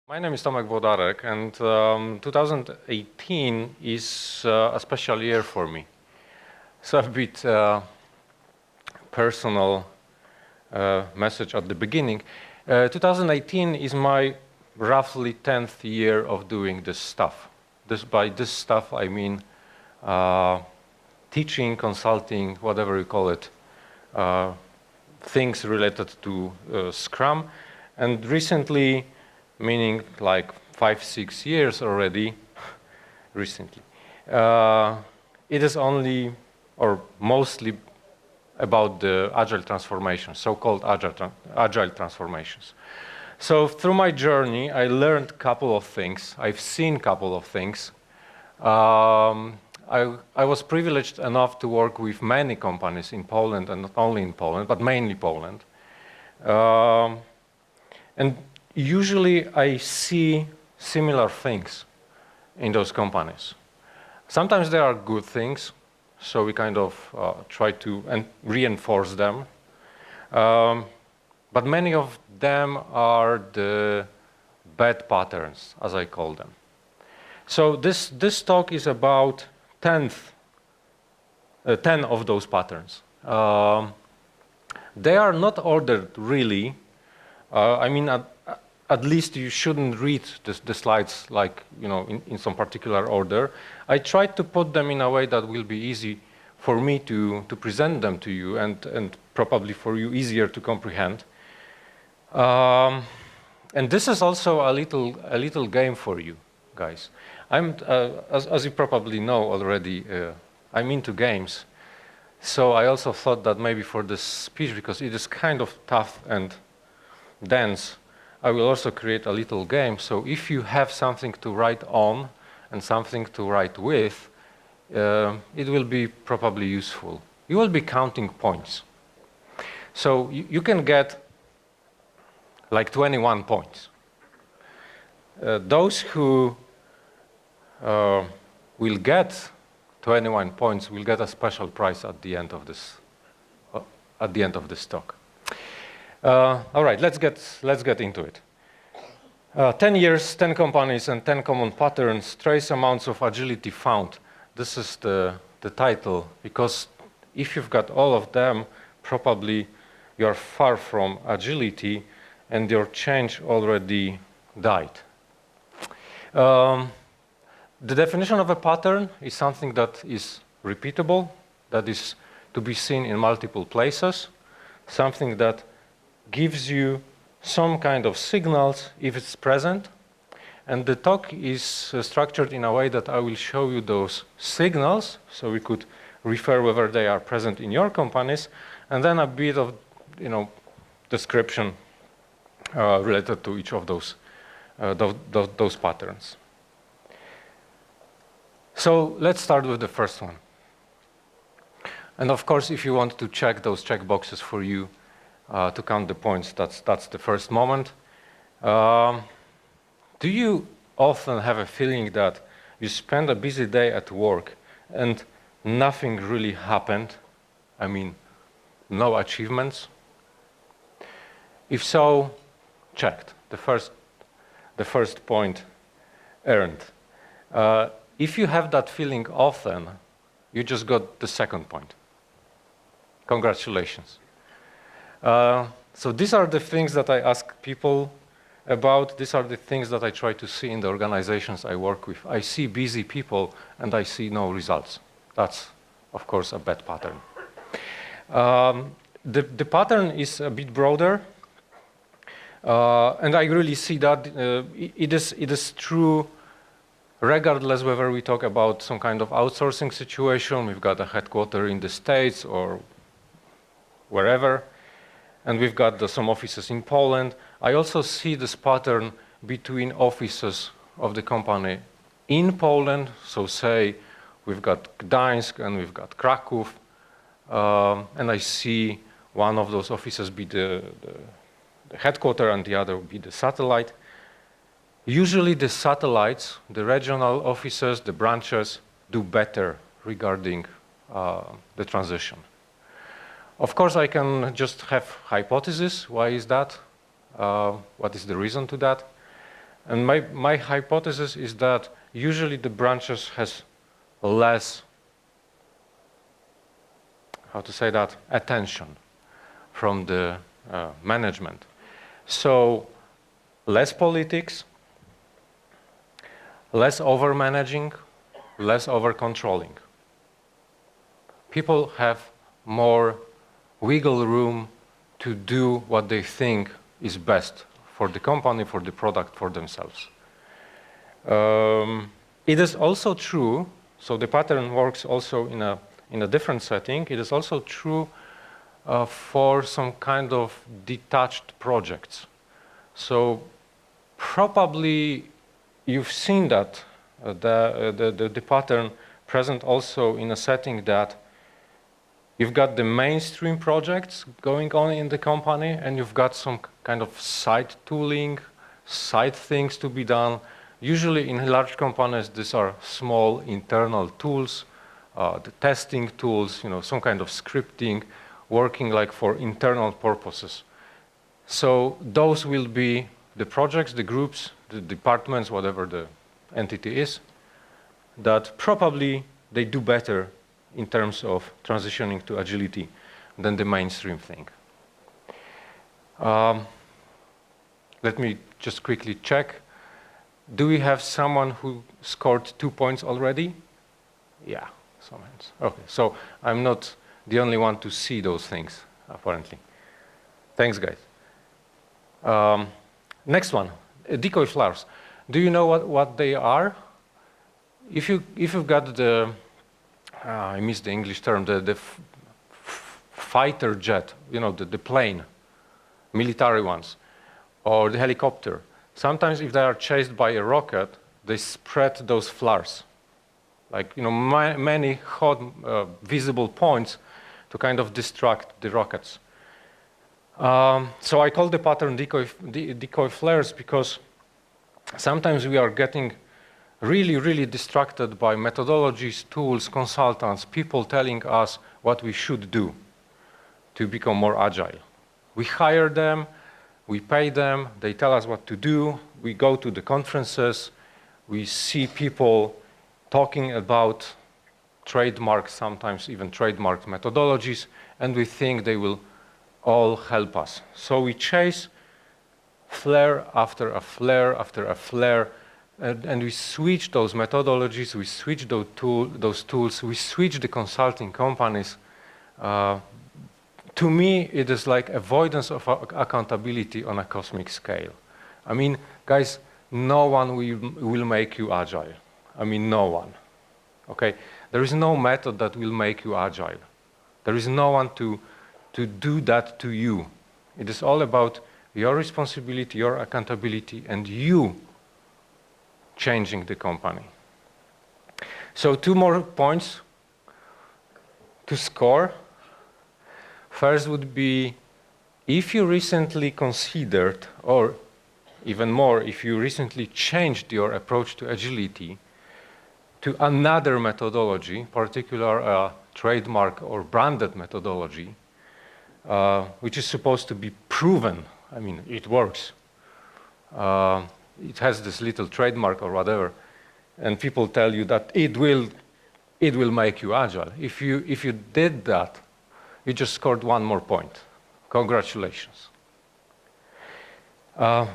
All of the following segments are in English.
My name is Tomasz Włodarek, and 2018 is a special year for me. So a bit personal message at the beginning. 2018 is my roughly 10th year of doing this stuff. By this stuff, I mean teaching, consulting, whatever you call it, things related to Scrum. And recently, meaning like 5-6 years already, recently. It is only or mostly about the agile transformation, so-called agile transformations. So through my journey, I learned a couple of things. I've seen a couple of things. I was privileged enough to work with many companies in Poland, and not only in Poland, but mainly Poland. And usually I see similar things in those companies. Sometimes there are good things, so we kind of try to reinforce them. But many of them are the bad patterns, as I call them. So this talk is about 10 of those patterns. They are not ordered really. I mean, at least you shouldn't read the slides like, you know, in some particular order. I tried to put them in a way that will be easy for me to present them to you and probably for you easier to comprehend. And this is also a little game for you guys. As you probably know already, I'm into games. So I also thought that maybe for this speech, because it is kind of tough and dense, I will also create a little game. So if you have something to write on and something to write with, it will be probably useful. You will be counting points. So you can get like 21 points. Those who will get 21 points will get a special prize at the end of this talk. All right, let's get into it. 10 years, 10 companies, and 10 common patterns, trace amounts of agility found. This is the title, because if you've got all of them, probably you're far from agility and your change already died. The definition of a pattern is something that is repeatable, that is to be seen in multiple places, something that gives you some kind of signals if it's present. And the talk is structured in a way that I will show you those signals, so we could refer whether they are present in your companies, and then a bit of, you know, description related to each of those patterns. So let's start with the first one. And of course, if you want to check those checkboxes for you, to count the points, that's the first moment. Do you often have a feeling that you spend a busy day at work and nothing really happened? I mean, no achievements? If so, checked. The first point earned. If you have that feeling often, you just got the second point. Congratulations. So these are the things that I ask people about. These are the things that I try to see in the organizations I work with. I see busy people and I see no results. That's, of course, a bad pattern. The pattern is a bit broader, and I really see that it is true regardless whether we talk about some kind of outsourcing situation. We've got a headquarters in the States or wherever, and we've got some offices in Poland. I also see this pattern between offices of the company in Poland. So say we've got Gdańsk and we've got Kraków, and I see one of those offices be the headquarters and the other be the satellite. Usually the satellites, the regional offices, the branches do better regarding the transition. Of course, I can just have hypotheses. Why is that? What is the reason to that? And my hypothesis is that usually the branches has less, how to say that, attention from the management. So less politics, less over-managing, less over-controlling. People have more wiggle room to do what they think is best for the company, for the product, for themselves. It is also true, so the pattern works also in a different setting. It is also true for some kind of detached projects. So probably you've seen that the pattern present also in a setting that you've got the mainstream projects going on in the company, and you've got some kind of side tooling, side things to be done. Usually in large companies, these are small internal tools, the testing tools, some kind of scripting, working like for internal purposes. So those will be the projects, the groups, the departments, whatever the entity is, that probably they do better in terms of transitioning to agility than the mainstream thing. Let me just quickly check. Do we have someone who scored 2 points already? Yeah, some hands. Okay, so I'm not the only one to see those things, apparently. Thanks, guys. Next one, decoy flowers. Do you know what they are? If you've got the, I missed the English term, the fighter jet, the plane, military ones, or the helicopter. Sometimes if they are chased by a rocket, they spread those flares, like many hot visible points to kind of distract the rockets. So I call the pattern decoy flares because sometimes we are getting really distracted by methodologies, tools, consultants, people telling us what we should do to become more agile. We hire them, we pay them, they tell us what to do, we go to the conferences, we see people talking about trademarks, sometimes even trademarked methodologies, and we think they will all help us. So we chase flare after a flare after a flare, and we switch those methodologies, we switch those tools, we switch the consulting companies. To me, it is like avoidance of accountability on a cosmic scale. I mean, guys, no one will make you agile. I mean, no one. Okay? There is no method that will make you agile. There is no one to do that to you. It is all about your responsibility, your accountability, and you changing the company. So 2 more points to score. First would be, if you recently considered, or even more, if you recently changed your approach to agility to another methodology, particular trademark or branded methodology, which is supposed to be proven. I mean, it works. It has this little trademark or whatever, and people tell you that it will make you agile. If you did that, you just scored 1 more point. Congratulations.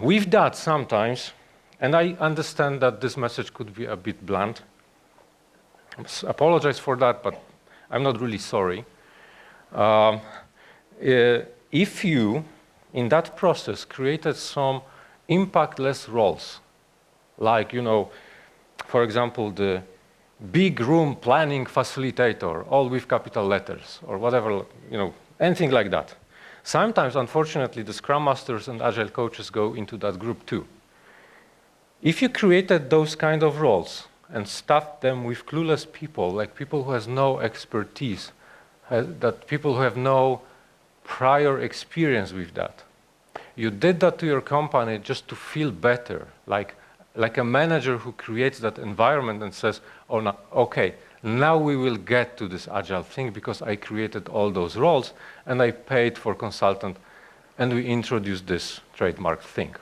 With that, sometimes, and I understand that this message could be a bit blunt. I apologize for that, but I'm not really sorry. If you, in that process, created some impactless roles, like, for example, the big room planning facilitator, all with capital letters, or whatever, anything like that. Sometimes, unfortunately, the Scrum Masters and Agile coaches go into that group too. If you created those kind of roles and stuffed them with clueless people, like people who has no expertise, that people who have no prior experience with that, you did that to your company just to feel better, like a manager who creates that environment and says, oh, no, okay, now we will get to this agile thing because I created all those roles and I paid for consultant and we introduced this trademark thing.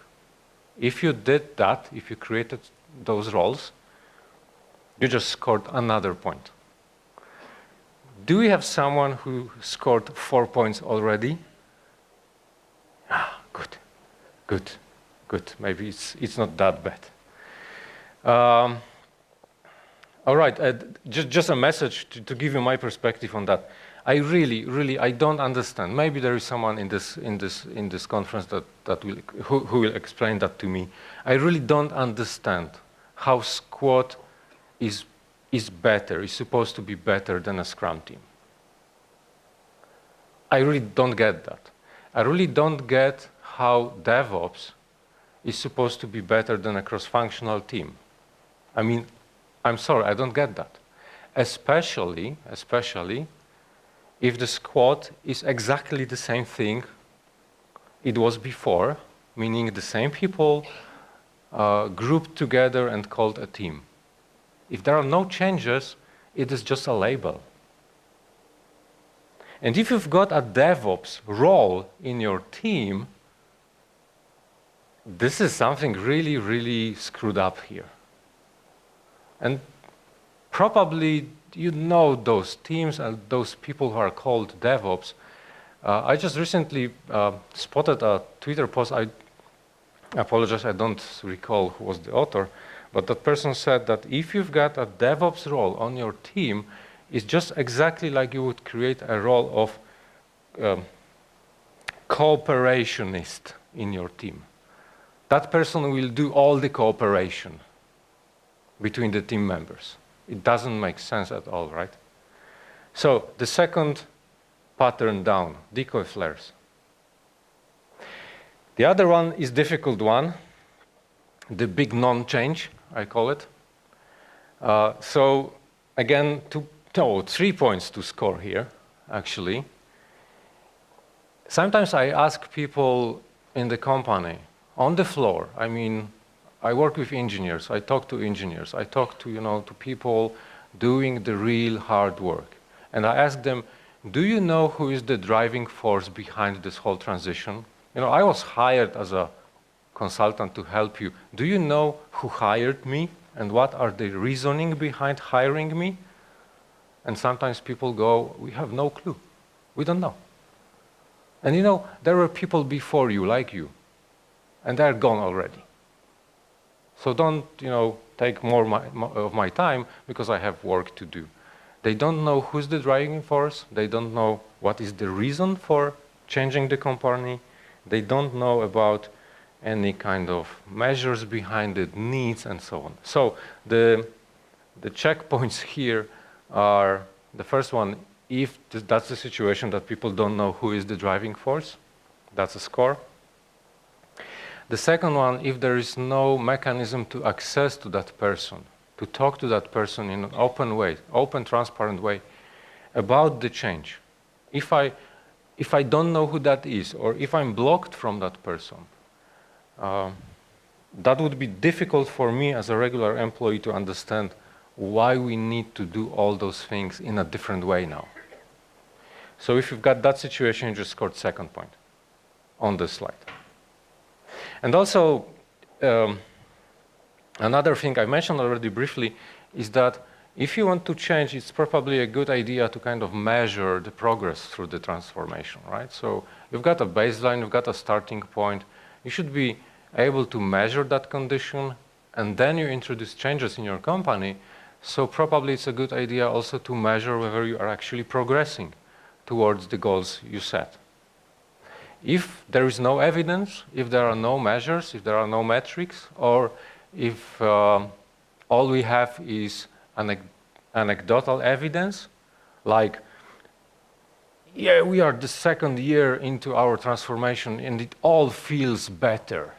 If you did that, if you created those roles, you just scored another point. Do we have someone who scored 4 points already? Ah, good, good, good. Maybe it's not that bad. All right, just a message to give you my perspective on that. I really, I don't understand. Maybe there is someone in this conference who will explain that to me. I really don't understand how squad is better, is supposed to be better than a Scrum team. I really don't get that. I really don't get how DevOps is supposed to be better than a cross-functional team. I mean, I'm sorry, I don't get that. Especially if the squad is exactly the same thing it was before, meaning the same people grouped together and called a team. If there are no changes, it is just a label. And if you've got a DevOps role in your team, this is something really, really screwed up here. And probably you know those teams and those people who are called DevOps. I just recently spotted a Twitter post. I apologize, I don't recall who was the author, but that person said that if you've got a DevOps role on your team, it's just exactly like you would create a role of cooperationist in your team. That person will do all the cooperation between the team members. It doesn't make sense at all, right? So the second pattern down, decoy flares. The other one is difficult one, the big non-change, I call it. So again, 3 points to score here, actually. Sometimes I ask people in the company, on the floor, I mean, I work with engineers, I talk to engineers, I talk to, to people doing the real hard work. And I ask them, do you know who is the driving force behind this whole transition? I was hired as a consultant to help you. Do you know who hired me and what are the reasoning behind hiring me? And sometimes people go, we have no clue. We don't know. And there were people before you, like you, and they're gone already. So don't, take more of my time because I have work to do. They don't know who's the driving force. They don't know what is the reason for changing the company. They don't know about any kind of measures behind it, needs, and so on. So the checkpoints here are, the first one, if that's the situation that people don't know who is the driving force, that's a score. The second one, if there is no mechanism to access to that person, to talk to that person in an open way, open, transparent way about the change. If I don't know who that is, or if I'm blocked from that person, that would be difficult for me as a regular employee to understand why we need to do all those things in a different way now. So if you've got that situation, you just scored second point on this slide. And also, another thing I mentioned already briefly is that if you want to change, it's probably a good idea to kind of measure the progress through the transformation, right? So you've got a baseline, you've got a starting point. You should be able to measure that condition, and then you introduce changes in your company. So probably it's a good idea also to measure whether you are actually progressing towards the goals you set. If there is no evidence, if there are no measures, if there are no metrics, or if all we have is anecdotal evidence, like, yeah, we are the second year into our transformation and it all feels better.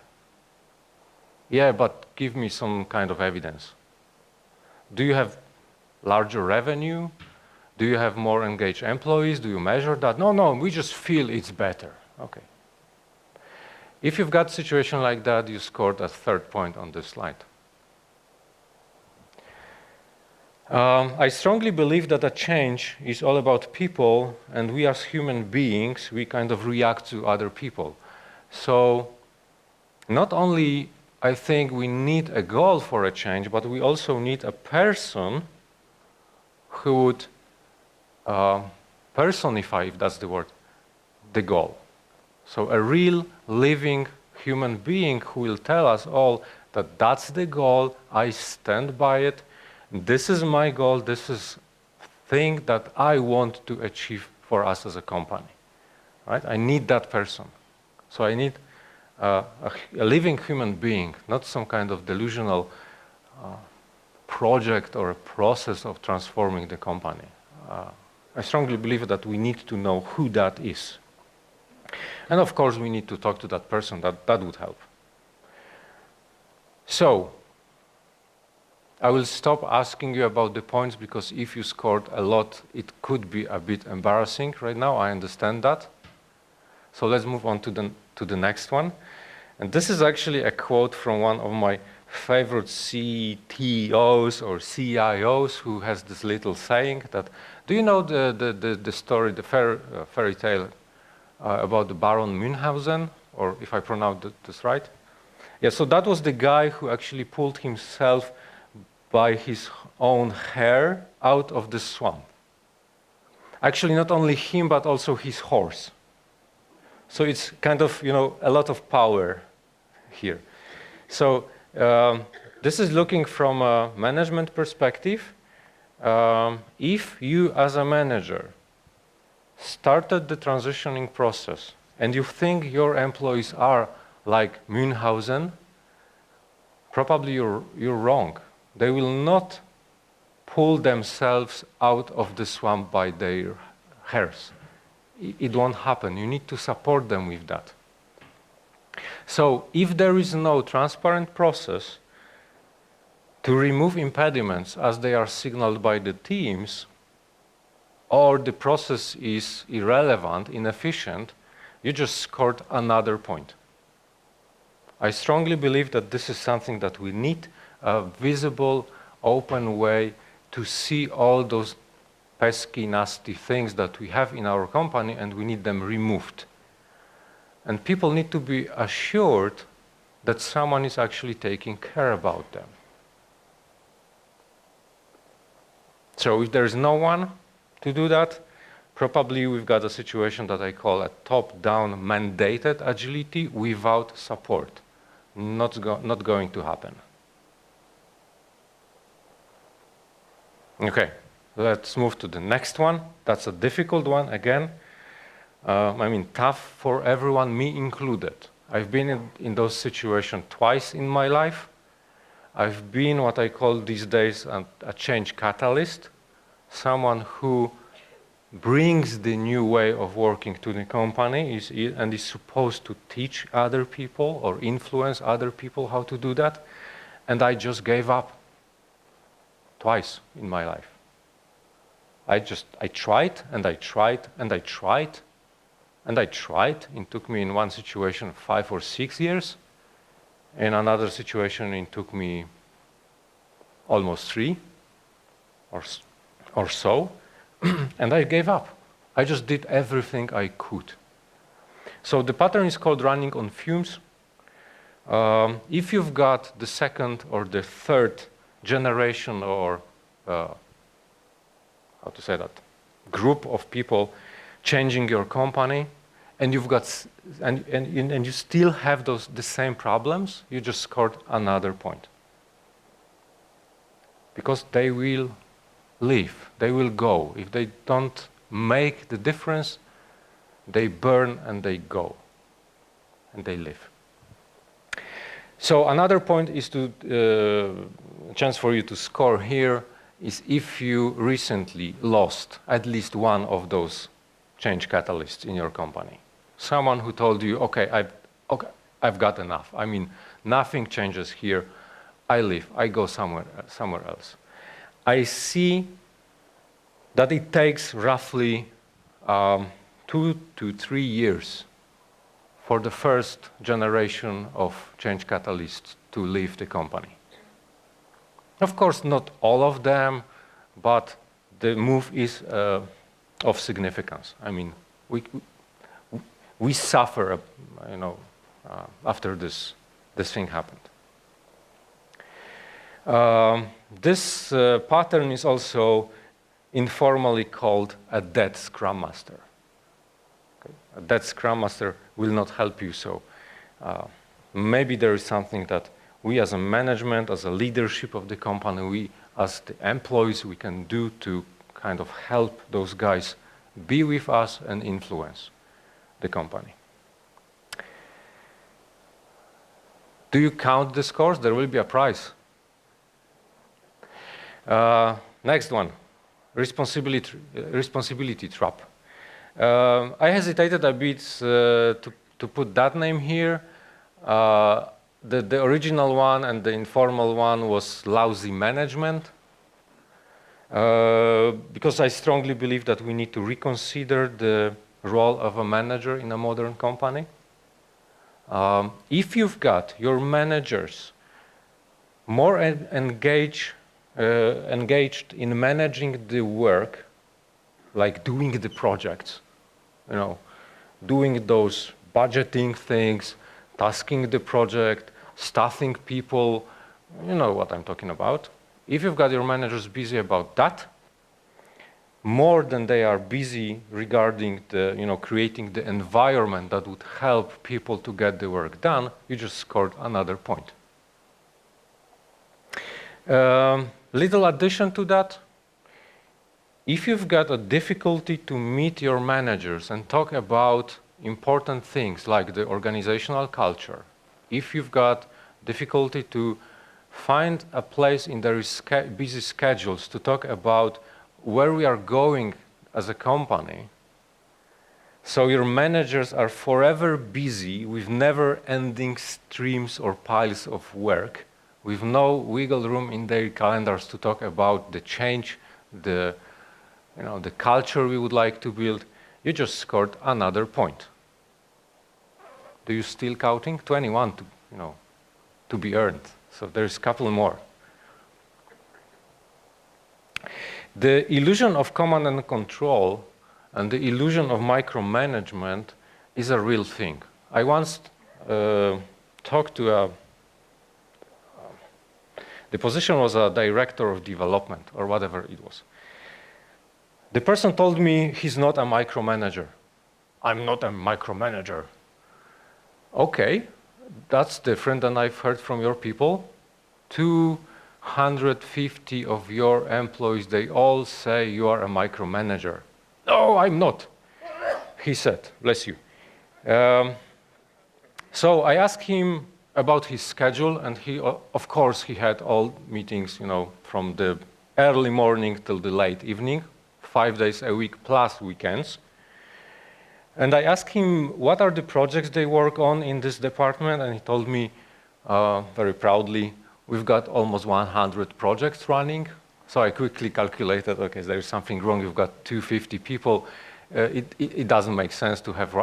Yeah, but give me some kind of evidence. Do you have larger revenue? Do you have more engaged employees? Do you measure that? No, we just feel it's better. Okay. If you've got a situation like that, you scored a third point on this slide. I strongly believe that a change is all about people, and we as human beings, we kind of react to other people. So not only I think we need a goal for a change, but we also need a person who would personify, if that's the word, the goal. So a real living human being who will tell us all that that's the goal, I stand by it, this is my goal, this is thing that I want to achieve for us as a company. Right? I need that person. So I need a living human being, not some kind of delusional project or a process of transforming the company. I strongly believe that we need to know who that is. And of course, we need to talk to that person. That would help. So, I will stop asking you about the points, because if you scored a lot, it could be a bit embarrassing right now. I understand that. So let's move on to the next one. And this is actually a quote from one of my favorite CTOs or CIOs, who has this little saying that, do you know the story, the fairy tale about the Baron Münchhausen, or if I pronounce this right? Yeah, so that was the guy who actually pulled himself by his own hair out of the swamp. Actually, not only him, but also his horse. So it's kind of, a lot of power here. So this is looking from a management perspective. If you, as a manager, started the transitioning process and you think your employees are like Münchhausen, probably you're wrong. They will not pull themselves out of the swamp by their hairs. It won't happen. You need to support them with that. So if there is no transparent process to remove impediments as they are signaled by the teams, or the process is irrelevant, inefficient, you just scored another point. I strongly believe that this is something that we need, a visible, open way to see all those pesky, nasty things that we have in our company, and we need them removed. And people need to be assured that someone is actually taking care about them. So if there is no one to do that, probably we've got a situation that I call a top-down mandated agility without support. Not going to happen. Okay, let's move to the next one. That's a difficult one again. Tough for everyone, me included. I've been in those situations twice in my life. I've been what I call these days a change catalyst, someone who brings the new way of working to the company and is supposed to teach other people or influence other people how to do that. And I just gave up twice in my life. I tried and I tried and I tried and I tried. It took me in one situation 5 or 6 years. In another situation it took me almost 3 or so. And I gave up. I just did everything I could. So the pattern is called running on fumes. If you've got the second or the third generation or group of people changing your company, and you've got and you still have the same problems, you just scored another point. Because they will leave, they will go. If they don't make the difference, they burn and they go and they live. So another point is chance for you to score here is if you recently lost at least one of those change catalysts in your company. Someone who told you, okay, I've got enough. Nothing changes here. I leave, I go somewhere else. I see that it takes roughly 2 to 3 years for the first generation of change catalysts to leave the company. Of course, not all of them, but the move is of significance. We suffer, after this thing happened. This pattern is also informally called a dead Scrum Master. Okay? A dead Scrum Master will not help you, so maybe there is something that we as a management, as a leadership of the company, we as the employees, we can do to kind of help those guys be with us and influence the company. Do you count the scores? There will be a prize. Next one, responsibility trap. I hesitated a bit to put that name here. The original one and the informal one was lousy management. Because I strongly believe that we need to reconsider the role of a manager in a modern company. If you've got your managers more engaged in managing the work, like doing the projects, doing those budgeting things, tasking the project, staffing people, you know what I'm talking about. If you've got your managers busy about that, more than they are busy regarding the, creating the environment that would help people to get the work done, you just scored another point. Little addition to that, if you've got a difficulty to meet your managers and talk about important things like the organizational culture, if you've got difficulty to find a place in their busy schedules to talk about where we are going as a company, so your managers are forever busy with never-ending streams or piles of work, with no wiggle room in their calendars to talk about the change, the culture we would like to build, you just scored another point. Do you still counting? 21 to be earned. So there's a couple more. The illusion of command and control and the illusion of micromanagement is a real thing. I once talked to the position was a director of development or whatever it was. The person told me he's not a micromanager. I'm not a micromanager. Okay, that's different than I've heard from your people. 250 of your employees, they all say you are a micromanager. No, I'm not, he said, bless you. So I asked him about his schedule, and he, of course, he had all meetings, from the early morning till the late evening, 5 days a week plus weekends. And I asked him, what are the projects they work on in this department? And he told me very proudly, we've got almost 100 projects running. So I quickly calculated, okay, there's something wrong. You've got 250 people. It doesn't make sense to have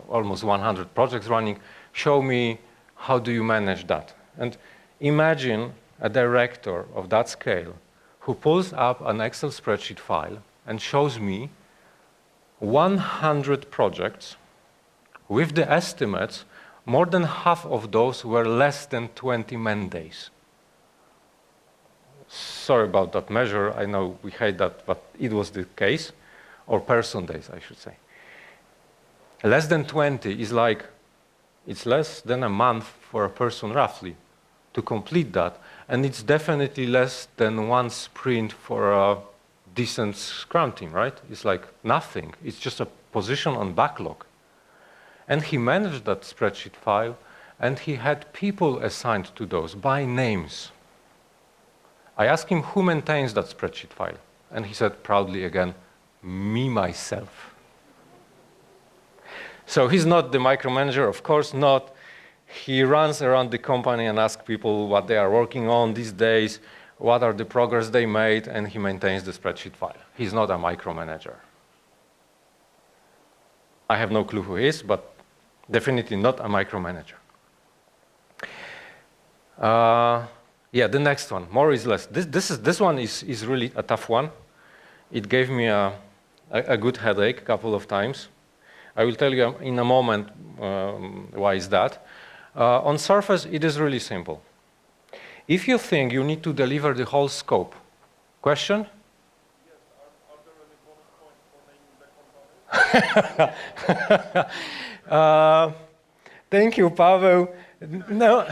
almost 100 projects running. Show me, how do you manage that? And imagine a director of that scale who pulls up an Excel spreadsheet file and shows me 100 projects with the estimates. More than half of those were less than 20 man days. Sorry about that measure. I know we hate that, but it was the case. Or person days, I should say. Less than 20 is like, it's less than a month for a person roughly to complete that. And it's definitely less than one sprint for a decent Scrum team, right? It's like nothing. It's just a position on backlog. And he managed that spreadsheet file, and he had people assigned to those by names. I asked him who maintains that spreadsheet file, and he said proudly again, me, myself. So he's not the micromanager, of course not. He runs around the company and asks people what they are working on these days, what are the progress they made, and he maintains the spreadsheet file. He's not a micromanager. I have no clue who he is, but definitely not a micromanager. Yeah, the next one, more is less. This one is really a tough one. It gave me a good headache a couple of times. I will tell you in a moment why is that. On surface, it is really simple. If you think you need to deliver the whole scope, question? Yes, are there any bonus points for naming the company? Thank you, Pavel. No,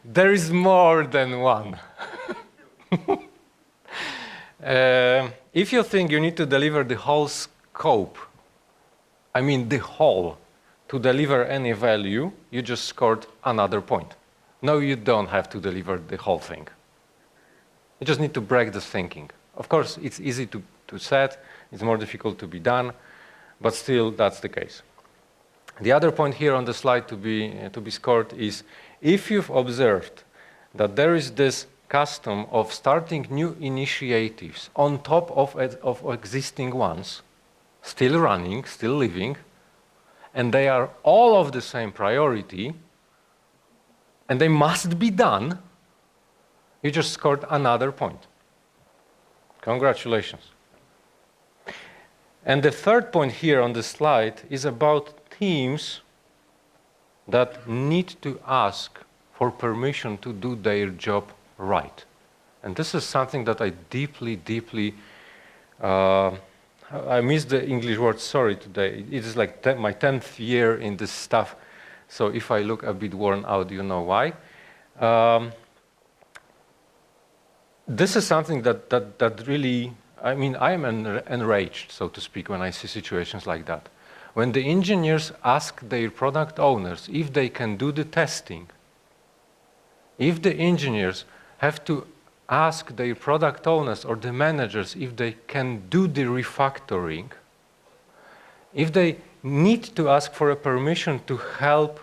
there is more than one. If you think you need to deliver the whole scope, I mean the whole, to deliver any value, you just scored another point. No, you don't have to deliver the whole thing. You just need to break the thinking. Of course, it's easy to set, it's more difficult to be done, but still, that's the case. The other point here on the slide to be scored is, if you've observed that there is this custom of starting new initiatives on top of existing ones, still running, still living, and they are all of the same priority, and they must be done, you just scored another point. Congratulations. And the third point here on the slide is about teams that need to ask for permission to do their job right. And this is something that I deeply, I missed the English word sorry today. It is like my 10th year in this stuff. So if I look a bit worn out, you know why. This is something that really, I mean, I am enraged, so to speak, when I see situations like that. When the engineers ask their product owners if they can do the testing, if the engineers have to ask their product owners or the managers if they can do the refactoring, if they need to ask for a permission to help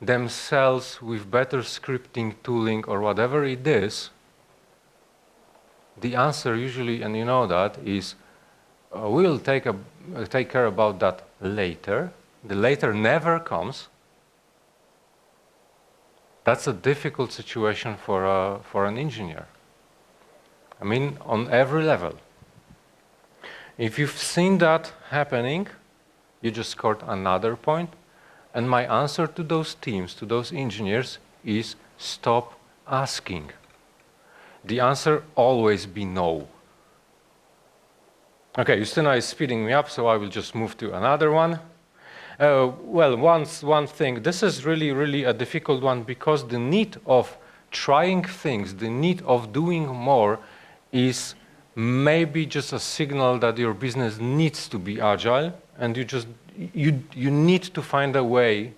themselves with better scripting tooling or whatever it is, the answer usually, and you know that, is we'll take care about that later. The later never comes. That's a difficult situation for an engineer. I mean, on every level. If you've seen that happening, you just scored another point. And my answer to those teams, to those engineers, is stop asking. The answer always be no. Okay, Justyna is speeding me up, so I will just move to another one. Well, one thing, this is really a difficult one because the need of trying things, the need of doing more is maybe just a signal that your business needs to be agile, and you need to find a way.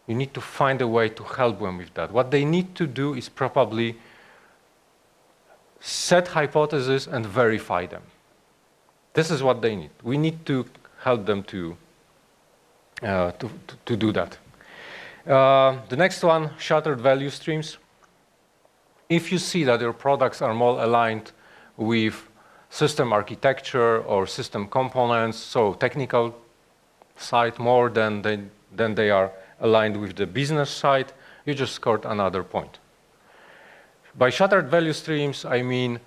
You need to find a way to help them with that. What they need to do is probably set hypotheses and verify them. This is what they need. We need to help them to do that. The next one, shattered value streams. If you see that your products are more aligned with system architecture or system components, so technical side more than they are aligned with the business side, you just scored another point. By shattered value streams, I mean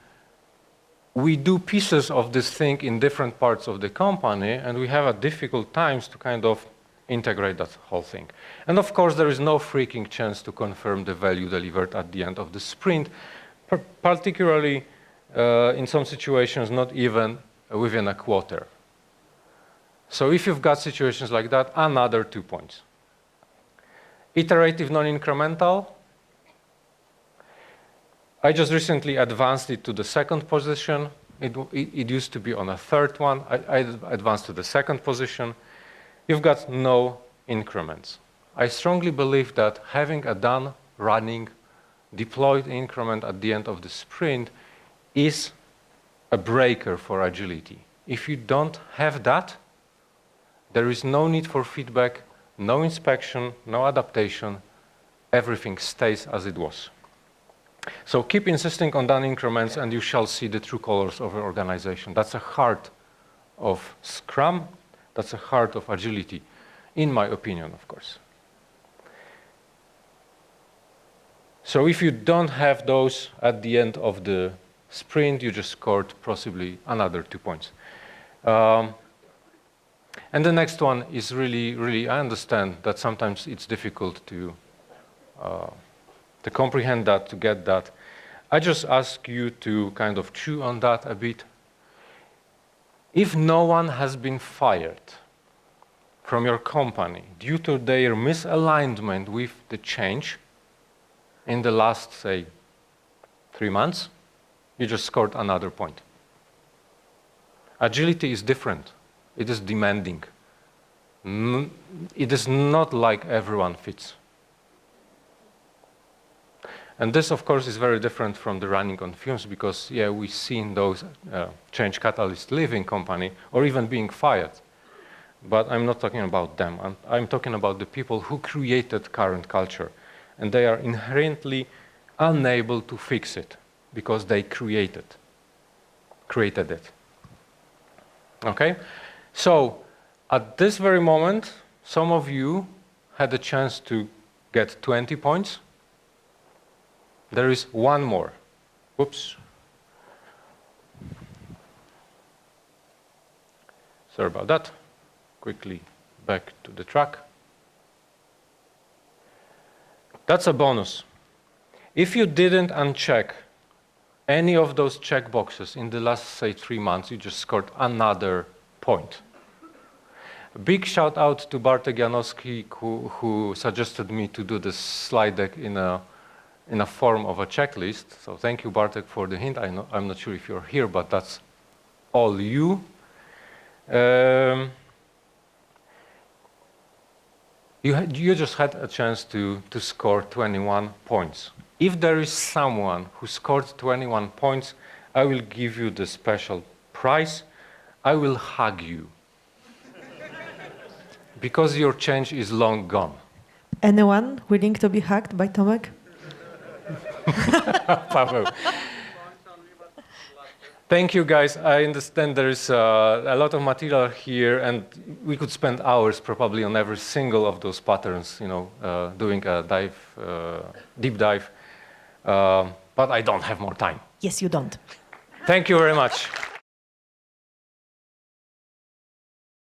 we do pieces of this thing in different parts of the company, and we have a difficult times to kind of integrate that whole thing. And of course, there is no freaking chance to confirm the value delivered at the end of the sprint, particularly in some situations, not even within a quarter. So if you've got situations like that, another 2 points. Iterative non-incremental. I just recently advanced it to the second position. It used to be on a third one. I advanced to the second position. You've got no increments. I strongly believe that having a done, running, deployed increment at the end of the sprint is a breaker for agility. If you don't have that, there is no need for feedback, no inspection, no adaptation. Everything stays as it was. So keep insisting on done increments and you shall see the true colors of your organization. That's the heart of Scrum. That's the heart of agility, in my opinion, of course. So if you don't have those at the end of the sprint, you just scored possibly another 2 points. And the next one is really, I understand that sometimes it's difficult to to comprehend that, to get that. I just ask you to kind of chew on that a bit. If no one has been fired from your company due to their misalignment with the change in the last, say, 3 months, you just scored another point. Agility is different. It is demanding. It is not like everyone fits. And this, of course, is very different from the running on fumes because, yeah, we've seen those change catalysts leaving company or even being fired. But I'm not talking about them. I'm talking about the people who created current culture. And they are inherently unable to fix it because they created it. Okay? So, at this very moment, some of you had a chance to get 20 points. There is one more. Oops. Sorry about that. Quickly back to the track. That's a bonus. If you didn't uncheck any of those checkboxes in the last, say, 3 months, you just scored another point. A big shout out to Bartek Janowski, who suggested me to do this slide deck in a form of a checklist. So thank you, Bartek, for the hint. I'm not sure if you're here, but that's all you. You just had a chance to score 21 points. If there is someone who scored 21 points, I will give you the special prize. I will hug you. Because your change is long gone. Anyone willing to be hugged by Tomek? Paweł. Thank you, guys. I understand there is a lot of material here, and we could spend hours probably on every single of those patterns, doing a deep dive. But I don't have more time. Yes, you don't. Thank you very much.